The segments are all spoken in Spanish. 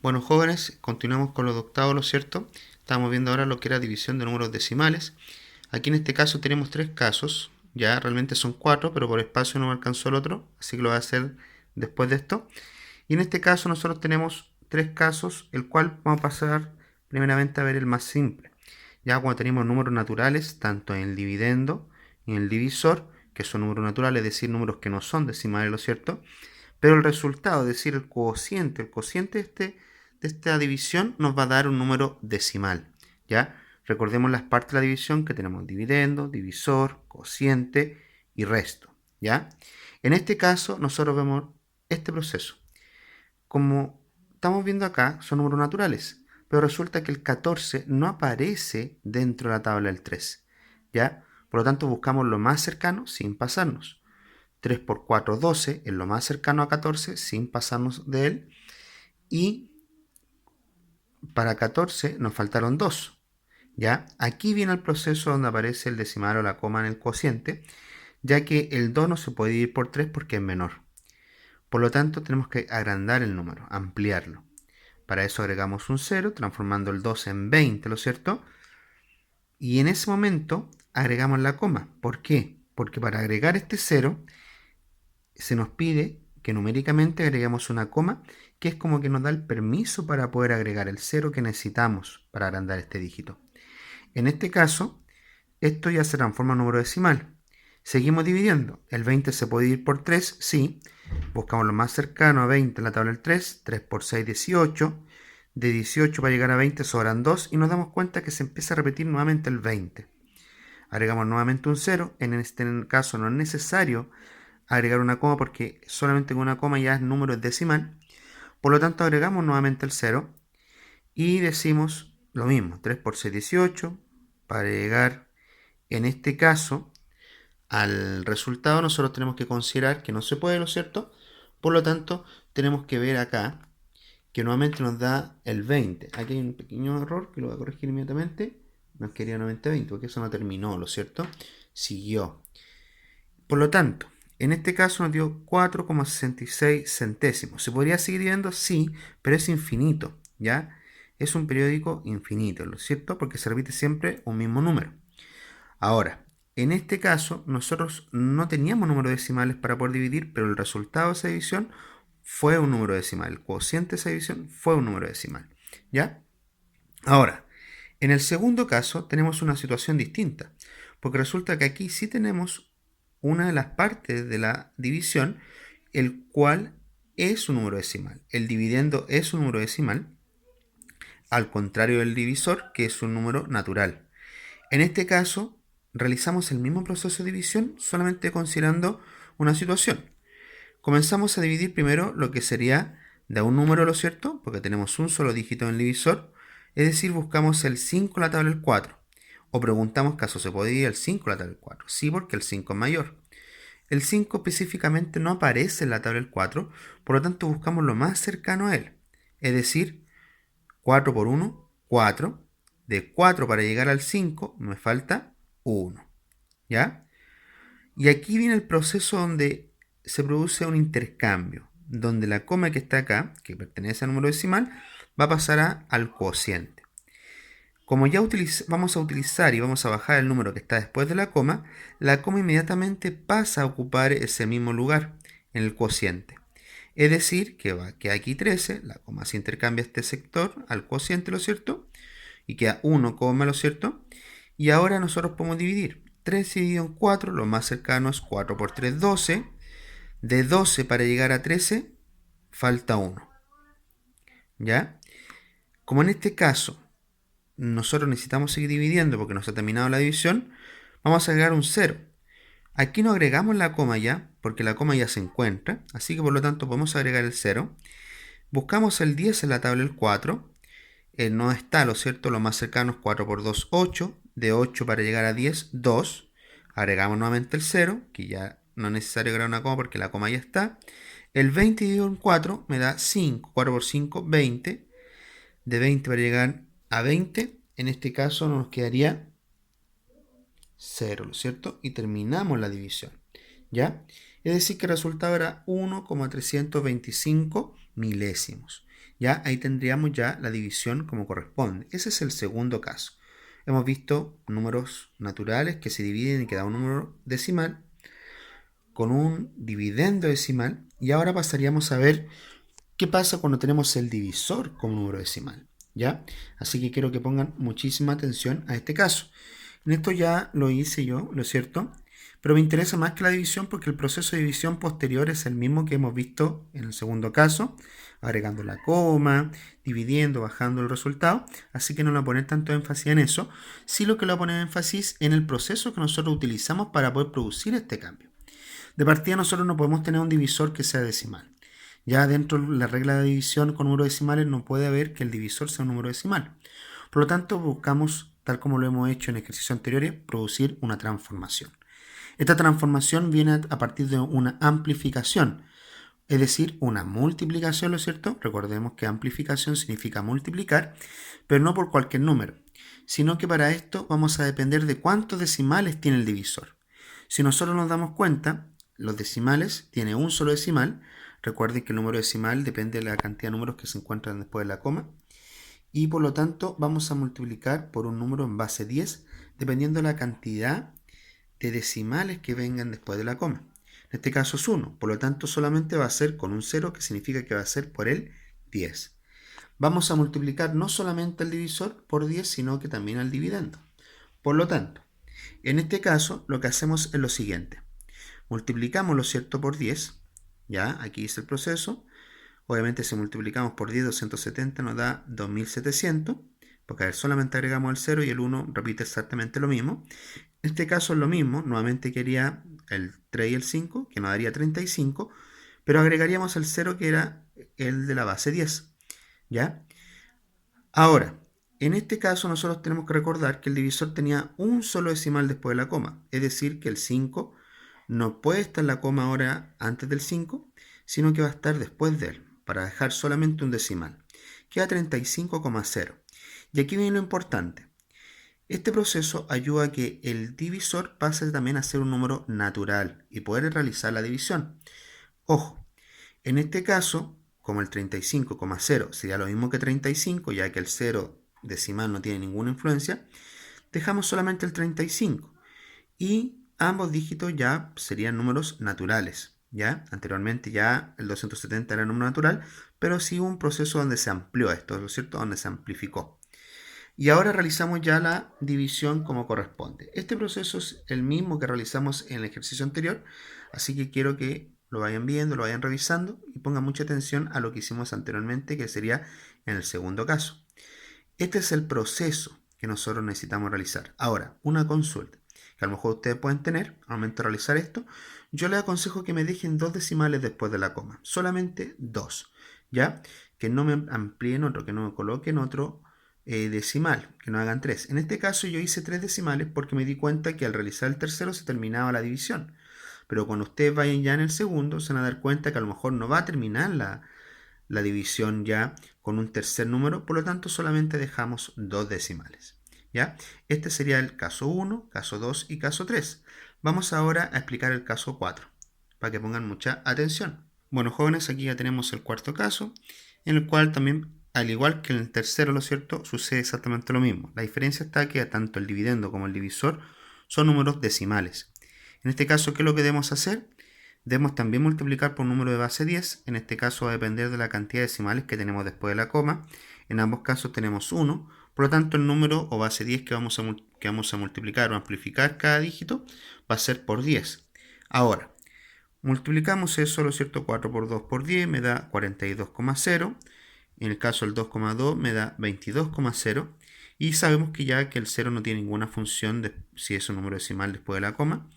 Bueno, jóvenes, continuamos con los de octavo, ¿lo cierto? Estamos viendo ahora lo que era división de números decimales. Aquí en este caso tenemos tres casos, ya realmente son cuatro, pero por espacio no me alcanzó el otro, así que lo voy a hacer después de esto. Y en este caso nosotros tenemos tres casos, el cual vamos a pasar primeramente a ver el más simple. Ya cuando tenemos números naturales, tanto en el dividendo y en el divisor, que son números naturales, es decir, números que no son decimales, ¿lo cierto? Pero el resultado, es decir, el cociente de esta división nos va a dar un número decimal, ¿ya? Recordemos las partes de la división que tenemos dividendo, divisor, cociente y resto, ¿ya? En este caso, nosotros vemos este proceso. Como estamos viendo acá, son números naturales, pero resulta que el 14 no aparece dentro de la tabla del 3, ¿ya? Por lo tanto, buscamos lo más cercano sin pasarnos. 3 por 4, 12, es lo más cercano a 14 sin pasarnos de él. Y para 14 nos faltaron 2. ¿Ya? Aquí viene el proceso donde aparece el decimal o la coma en el cociente, ya que el 2 no se puede dividir por 3 porque es menor. Por lo tanto, tenemos que agrandar el número, ampliarlo. Para eso agregamos un 0, transformando el 2 en 20, ¿lo cierto? Y en ese momento agregamos la coma. ¿Por qué? Porque para agregar este 0 se nos pide que numéricamente agreguemos una coma, que es como que nos da el permiso para poder agregar el 0 que necesitamos para agrandar este dígito. En este caso, esto ya se transforma en número decimal. Seguimos dividiendo. El 20 se puede dividir por 3, sí. Buscamos lo más cercano a 20 en la tabla del 3. 3 por 6, 18. De 18 para llegar a 20 sobran 2 y nos damos cuenta que se empieza a repetir nuevamente el 20. Agregamos nuevamente un 0. En este caso no es necesario agregar una coma porque solamente con una coma ya es número decimal. Por lo tanto, agregamos nuevamente el 0 y decimos lo mismo, 3 por 6, 18. Para llegar, en este caso, al resultado, nosotros tenemos que considerar que no se puede, ¿lo cierto? Por lo tanto, tenemos que ver acá que nuevamente nos da el 20. Aquí hay un pequeño error que lo voy a corregir inmediatamente. Nos quería 90-20 porque eso no terminó, ¿lo cierto? Siguió. Por lo tanto, en este caso nos dio 4,66 centésimos. ¿Se podría seguir viendo? Sí, pero es infinito, ¿ya? Es un periódico infinito, ¿lo cierto? Porque se repite siempre un mismo número. Ahora, en este caso, nosotros no teníamos números decimales para poder dividir, pero el resultado de esa división fue un número decimal. El cociente de esa división fue un número decimal, ¿ya? Ahora, en el segundo caso tenemos una situación distinta, porque resulta que aquí sí tenemos una de las partes de la división, el cual es un número decimal. El dividendo es un número decimal, al contrario del divisor, que es un número natural. En este caso, realizamos el mismo proceso de división, solamente considerando una situación. Comenzamos a dividir primero lo que sería de un número, ¿lo cierto? Porque tenemos un solo dígito en el divisor. Es decir, buscamos el 5 en la tabla del 4. O preguntamos caso se puede dividir el 5 en la tabla del 4. Sí, porque el 5 es mayor. El 5 específicamente no aparece en la tabla del 4, por lo tanto buscamos lo más cercano a él. Es decir, 4 por 1, 4. De 4 para llegar al 5 me falta 1. ¿Ya? Y aquí viene el proceso donde se produce un intercambio, donde la coma que está acá, que pertenece al número decimal, va a pasar al cociente. Como ya vamos a utilizar y vamos a bajar el número que está después de la coma inmediatamente pasa a ocupar ese mismo lugar en el cociente. Es decir, que va a quedar aquí 13, la coma se intercambia este sector al cociente, ¿lo cierto? Y queda 1, ¿lo cierto? Y ahora nosotros podemos dividir. 3 dividido en 4, lo más cercano es 4 por 3, 12. De 12 para llegar a 13, falta 1. ¿Ya? Como en este caso nosotros necesitamos seguir dividiendo porque nos ha terminado la división, vamos a agregar un 0. Aquí no agregamos la coma ya, porque la coma ya se encuentra, así que por lo tanto podemos agregar el 0. Buscamos el 10 en la tabla del 4. No está, ¿lo cierto? Lo más cercano es 4 por 2, 8. De 8 para llegar a 10, 2. Agregamos nuevamente el 0, que ya no es necesario agregar una coma porque la coma ya está. El 20 dividido en 4 me da 5. 4 por 5, 20. De 20 para llegar a 20, en este caso nos quedaría 0, ¿lo cierto? Y terminamos la división, ¿ya? Es decir, que el resultado era 1,325 milésimos. Ya ahí tendríamos ya la división como corresponde. Ese es el segundo caso. Hemos visto números naturales que se dividen y queda un número decimal con un dividendo decimal, y ahora pasaríamos a ver qué pasa cuando tenemos el divisor como número decimal, ¿ya? Así que quiero que pongan muchísima atención a este caso. En esto ya lo hice yo, ¿lo es cierto? Pero me interesa más que la división porque el proceso de división posterior es el mismo que hemos visto en el segundo caso, agregando la coma, dividiendo, bajando el resultado, así que no le voy a poner tanto énfasis en eso, sí lo que le voy a poner énfasis en el proceso que nosotros utilizamos para poder producir este cambio. De partida nosotros no podemos tener un divisor que sea decimal. Ya dentro de la regla de división con números decimales no puede haber que el divisor sea un número decimal. Por lo tanto, buscamos, tal como lo hemos hecho en ejercicios anteriores, producir una transformación. Esta transformación viene a partir de una amplificación, es decir, una multiplicación, ¿lo es cierto? Recordemos que amplificación significa multiplicar, pero no por cualquier número, sino que para esto vamos a depender de cuántos decimales tiene el divisor. Si nosotros nos damos cuenta, los decimales tienen un solo decimal. Recuerden que el número decimal depende de la cantidad de números que se encuentran después de la coma. Y por lo tanto vamos a multiplicar por un número en base 10, dependiendo de la cantidad de decimales que vengan después de la coma. En este caso es 1, por lo tanto solamente va a ser con un 0, que significa que va a ser por el 10. Vamos a multiplicar no solamente al divisor por 10, sino que también al dividendo. Por lo tanto, en este caso lo que hacemos es lo siguiente. Multiplicamos, ¿lo cierto?, por 10. Ya, aquí es el proceso. Obviamente si multiplicamos por 10, 270 nos da 2700. Porque a ver, solamente agregamos el 0 y el 1 repite exactamente lo mismo. En este caso es lo mismo. Nuevamente quería el 3 y el 5, que nos daría 35. Pero agregaríamos el 0, que era el de la base 10. ¿Ya? Ahora, en este caso nosotros tenemos que recordar que el divisor tenía un solo decimal después de la coma. Es decir, que el 5 no puede estar la coma ahora antes del 5, sino que va a estar después de él, para dejar solamente un decimal. Queda 35,0. Y aquí viene lo importante. Este proceso ayuda a que el divisor pase también a ser un número natural y poder realizar la división. Ojo, en este caso, como el 35,0 sería lo mismo que 35, ya que el 0 decimal no tiene ninguna influencia, dejamos solamente el 35 y ambos dígitos ya serían números naturales. ¿Ya? Anteriormente ya el 270 era número natural, pero sí hubo un proceso donde se amplió esto, ¿no es cierto? Donde se amplificó. Y ahora realizamos ya la división como corresponde. Este proceso es el mismo que realizamos en el ejercicio anterior, así que quiero que lo vayan viendo, lo vayan revisando y pongan mucha atención a lo que hicimos anteriormente, que sería en el segundo caso. Este es el proceso que nosotros necesitamos realizar. Ahora, una consulta que a lo mejor ustedes pueden tener al momento de realizar esto. Yo les aconsejo que me dejen 2 decimales después de la coma, solamente 2, ¿ya? Que no me amplíen otro, que no me coloquen otro decimal, que no hagan 3. En este caso yo hice 3 decimales porque me di cuenta que al realizar el tercero se terminaba la división. Pero cuando ustedes vayan ya en el segundo, se van a dar cuenta que a lo mejor no va a terminar la división ya con un tercer número, por lo tanto solamente dejamos 2 decimales. ¿Ya? Este sería el caso 1, caso 2 y caso 3. Vamos ahora a explicar el caso 4, para que pongan mucha atención. Bueno, jóvenes, aquí ya tenemos el cuarto caso, en el cual también, al igual que en el tercero, ¿lo cierto?, sucede exactamente lo mismo. La diferencia está que tanto el dividendo como el divisor son números decimales. En este caso, ¿qué es lo que debemos hacer? Debemos también multiplicar por un número de base 10. En este caso va a depender de la cantidad de decimales que tenemos después de la coma. En ambos casos tenemos 1. Por lo tanto, el número o base 10 que vamos a multiplicar o amplificar cada dígito va a ser por 10. Ahora, multiplicamos eso, ¿lo cierto? 4 por 2 por 10 me da 42,0. En el caso del 2,2 me da 22,0. Y sabemos que ya que el 0 no tiene ninguna función si es un número decimal después de la coma.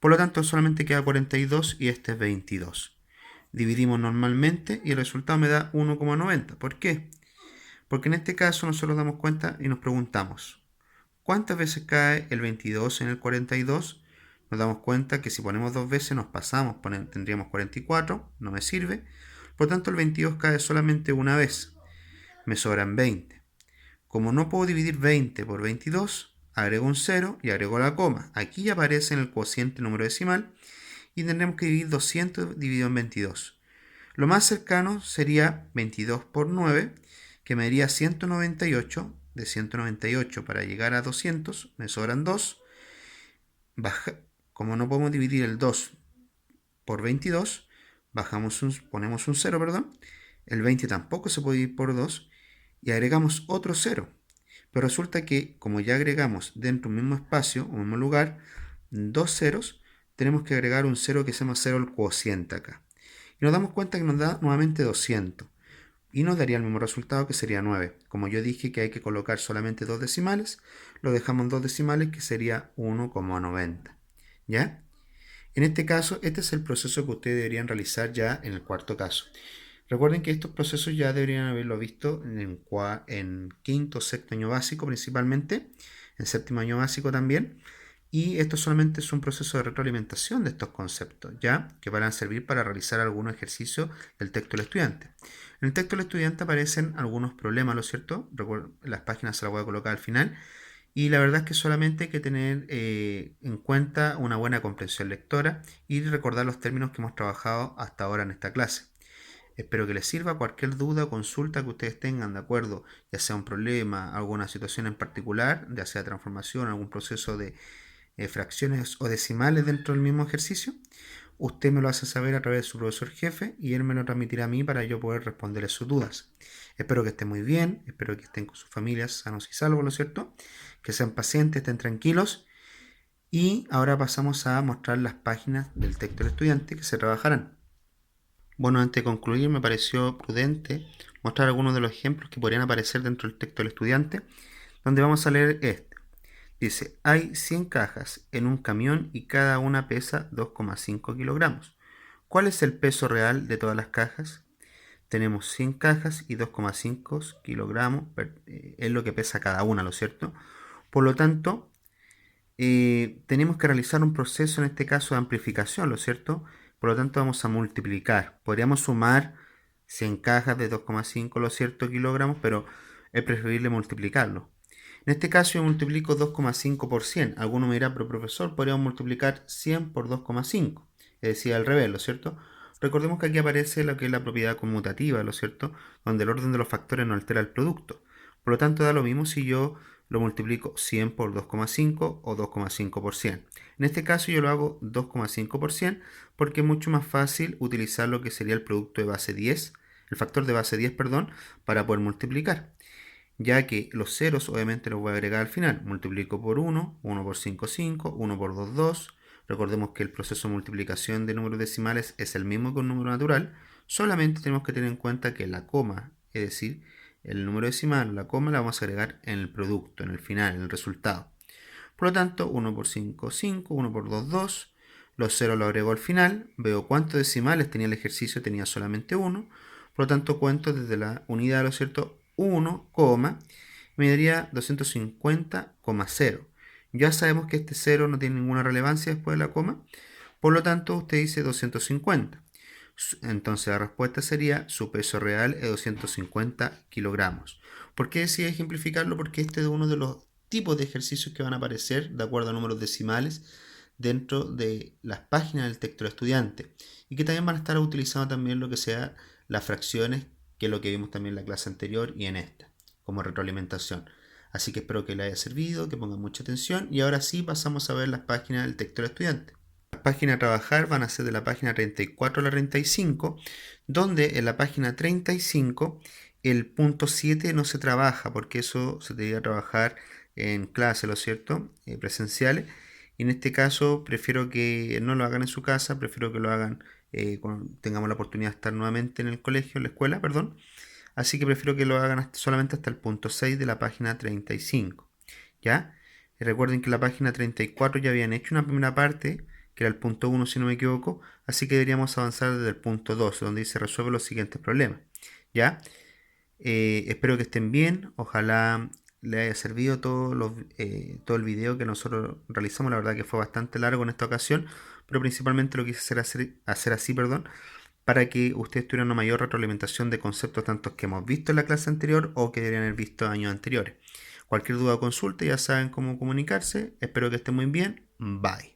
Por lo tanto, solamente queda 42 y este es 22. Dividimos normalmente y el resultado me da 1,90. ¿Por qué? Porque en este caso nosotros damos cuenta y nos preguntamos, ¿cuántas veces cae el 22 en el 42? Nos damos cuenta que si ponemos 2 veces nos pasamos, tendríamos 44, no me sirve. Por lo tanto, el 22 cae solamente una vez. Me sobran 20. Como no puedo dividir 20 por 22, agrego un 0 y agrego la coma. Aquí aparece en el cociente número decimal y tendremos que dividir 200 dividido en 22. Lo más cercano sería 22 por 9, que me daría 198. De 198 para llegar a 200 me sobran 2. Como no podemos dividir el 2 por 22, ponemos un 0, perdón. El 20 tampoco se puede dividir por 2 y agregamos otro 0. Pero resulta que como ya agregamos dentro de un mismo espacio, un mismo lugar, dos ceros, tenemos que agregar un 0 que se llama 0 al cociente acá. Y nos damos cuenta que nos da nuevamente 200. Y nos daría el mismo resultado, que sería 9. Como yo dije que hay que colocar solamente dos decimales, lo dejamos en dos decimales, que sería 1,90. ¿Ya? En este caso, este es el proceso que ustedes deberían realizar ya en el cuarto caso. Recuerden que estos procesos ya deberían haberlo visto en quinto, sexto año básico principalmente, en séptimo año básico también. Y esto solamente es un proceso de retroalimentación de estos conceptos, ¿ya? Que van a servir para realizar algunos ejercicios del texto del estudiante. En el texto del estudiante aparecen algunos problemas, ¿lo cierto? Las páginas se las voy a colocar al final. Y la verdad es que solamente hay que tener en cuenta una buena comprensión lectora y recordar los términos que hemos trabajado hasta ahora en esta clase. Espero que les sirva. Cualquier duda o consulta que ustedes tengan de acuerdo, ya sea un problema, alguna situación en particular, ya sea transformación, algún proceso de fracciones o decimales dentro del mismo ejercicio, usted me lo hace saber a través de su profesor jefe y él me lo transmitirá a mí para yo poder responderle sus dudas. Espero que estén muy bien, espero que estén con sus familias sanos y salvos, ¿no es cierto? Que sean pacientes, estén tranquilos. Y ahora pasamos a mostrar las páginas del texto del estudiante que se trabajarán. Bueno, antes de concluir, me pareció prudente mostrar algunos de los ejemplos que podrían aparecer dentro del texto del estudiante, donde vamos a leer este. Dice, hay 100 cajas en un camión y cada una pesa 2,5 kilogramos. ¿Cuál es el peso real de todas las cajas? Tenemos 100 cajas y 2,5 kilogramos es lo que pesa cada una, ¿lo cierto? Por lo tanto, tenemos que realizar un proceso, en este caso, de amplificación, ¿lo cierto? Por lo tanto, vamos a multiplicar. Podríamos sumar 100 cajas de 2,5, ¿lo cierto?, kilogramos, pero es preferible multiplicarlo. En este caso yo multiplico 2,5 por 100. Alguno me dirá, pero profesor, podríamos multiplicar 100 por 2,5. Es decir, al revés, ¿lo cierto? Recordemos que aquí aparece lo que es la propiedad conmutativa, ¿lo cierto? Donde el orden de los factores no altera el producto. Por lo tanto, da lo mismo si yo lo multiplico 100 por 2,5 o 2,5 por 100. En este caso yo lo hago 2,5 por 100 porque es mucho más fácil utilizar lo que sería el producto de base 10, el factor de base 10, perdón, para poder multiplicar. Ya que los ceros obviamente los voy a agregar al final. Multiplico por 1, 1 por 5, 5, 1 por 2, 2. Recordemos que el proceso de multiplicación de números decimales es el mismo que un número natural. Solamente tenemos que tener en cuenta que la coma, es decir, el número decimal, la coma la vamos a agregar en el producto, en el final, en el resultado. Por lo tanto, 1 por 5, 5, 1 por 2, 2. Los ceros los agrego al final. Veo cuántos decimales tenía el ejercicio, tenía solamente 1. Por lo tanto, cuento desde la unidad, ¿lo cierto? 1, me daría 250,0. Ya sabemos que este 0 no tiene ninguna relevancia después de la coma. Por lo tanto, usted dice 250. Entonces la respuesta sería, su peso real es 250 kilogramos. ¿Por qué decía ejemplificarlo? Porque este es uno de los tipos de ejercicios que van a aparecer de acuerdo a números decimales dentro de las páginas del texto del estudiante y que también van a estar utilizando también lo que sea las fracciones, que es lo que vimos también en la clase anterior y en esta, como retroalimentación. Así que espero que les haya servido, que pongan mucha atención y ahora sí pasamos a ver las páginas del texto del estudiante. Las páginas a trabajar van a ser de la página 34 a la 35, donde en la página 35 el punto 7 no se trabaja, porque eso se debería trabajar en clase, ¿lo es cierto? Presenciales. Y en este caso prefiero que no lo hagan en su casa, prefiero que lo hagan cuando tengamos la oportunidad de estar nuevamente en el colegio, en la escuela, perdón. Así que prefiero que lo hagan solamente hasta el punto 6 de la página 35. ¿Ya? Y recuerden que en la página 34 ya habían hecho una primera parte, que era el punto 1 si no me equivoco, así que deberíamos avanzar desde el punto 2, donde se resuelven los siguientes problemas. ¿Ya? Espero que estén bien, ojalá les haya servido todo el video que nosotros realizamos. La verdad que fue bastante largo en esta ocasión, pero principalmente lo quise hacer así, perdón, para que ustedes tuvieran una mayor retroalimentación de conceptos tantos que hemos visto en la clase anterior o que deberían haber visto años anteriores. Cualquier duda o consulta ya saben cómo comunicarse. Espero que estén muy bien. Bye.